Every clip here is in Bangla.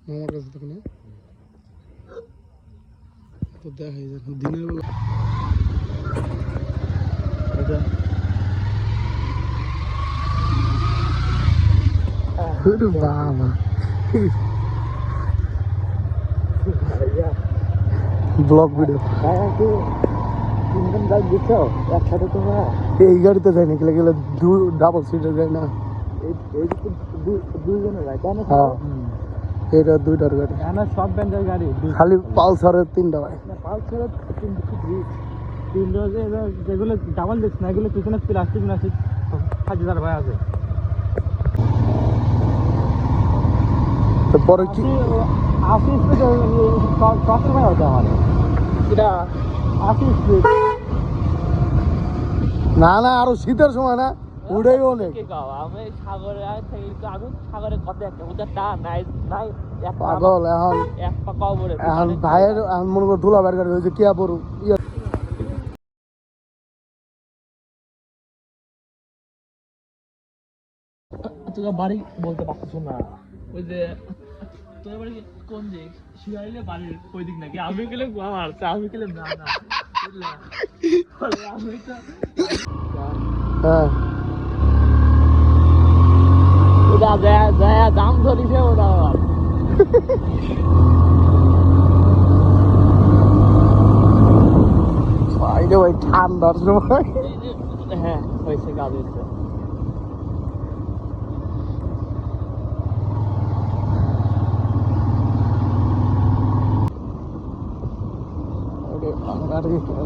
মামার কাছে তখন তো দেখাই যখন দিনের বেলা বাবা ব্লগ ভিডিও তিনজন গাড়ি দিচ্ছ একসাথে তোমরা এই গাড়িতে যাই না গেলে গেলে ডাবল সিটের গাড়ি না দুইজনের গাড়ি তাই না? হ্যাঁ এটা দুইটার গাড়ি না সব ব্যান্ডের গাড়ি খালি পালসারের 3টা ভাই পালসারের তিনটা যেগুলো ডাবল দিচ্ছে না এগুলো পিছনে প্লাস্টিক নাস্টিক 50,000 ভাই আছে। তারপরে কি 80 স্পিড কত ভাই হতো আমার এটা 80 স্পিড না না আরো শীতের সময় না উড়েই অনেক আমি সাগরে আমি সাগরে কত একটা ওদের টা নাই নাই পাগল এখন এক পা কবরে এখন ভাইয়ের এখন মনে করো ধুলা বের গাড়ি হয়েছে কি পড়ু তোর বাড়ি বলতে পারছো না ওই যে তোর বাড়ি কোন দিক শিয়াইলে বাড়ির ওই দিক নাকি আমি গেলে আমার আমি গেলে না না আমি তো হ্যাঁ ওটা যায় দাম ধরিছে ওটা আমার বাইরে ভাই ঠান্ডার সময় হ্যাঁ হয়েছে কাজ হয়েছে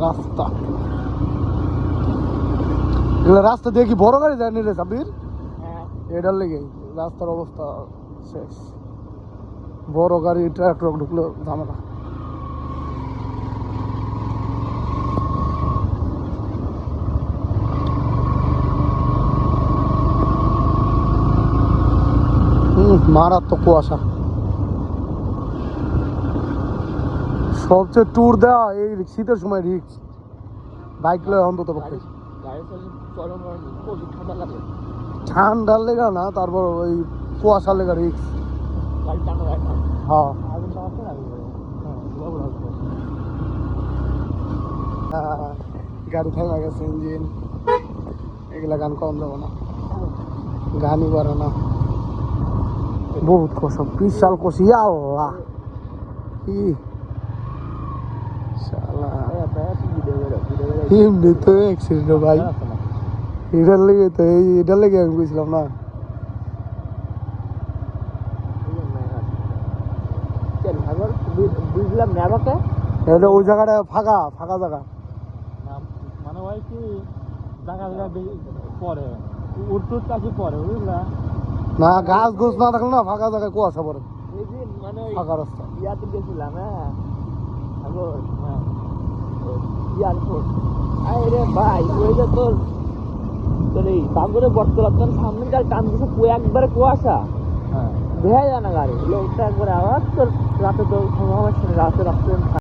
রাস্তা এগুলো রাস্তা দিয়ে কি বড় গাড়ি যায়নি রে সাবির এটার লেগে রাস্তার অবস্থা শেষ বড় গাড়ি ট্রাক ঢুকলো ঝামেলা মারাত্মক কুয়াশা সবচেয়ে ট্যুর দেওয়া এই শীতের সময় রিক্স বাইক লয় অন্তত পক্ষে ঠান্ডার লেগা না তারপর ওই কুয়াশার লেগা রিক্স হ্যাঁ গাড়ি থেমে গেছে ইঞ্জিন এগুলা গান কম দেবো না গানই পারে না বহুত কষ্ট বিশাল কষি আল্লাহ কি এমনি তো অ্যাক্সিডেন্ট ভাই এটার লেগে তো এটার লেগে আমি বুঝলাম না বুঝলাম না আমাকে এটা ওই জায়গাটা ফাঁকা ফাঁকা জায়গা মানে ওই কি জায়গা জায়গা পরে উঠতে কাছে পরে বুঝলা না গাছ গোছ না থাকলে না ফাঁকা জায়গায় কুয়াশা পড়ে এই যে মানে ফাঁকা রাস্তা ইয়াতে গেছিলাম হ্যাঁ এয়ারপোর্ট আরে ভাই ওই যে তোর এই বাগুরে বর্তমান সামনে যার টান দিছে একবারে কুয়াশা দেখা যায় না গাড়ি লোকটা একবারে আওয়াজ তোর রাতে তো সমস্যা রাতে রাস্তা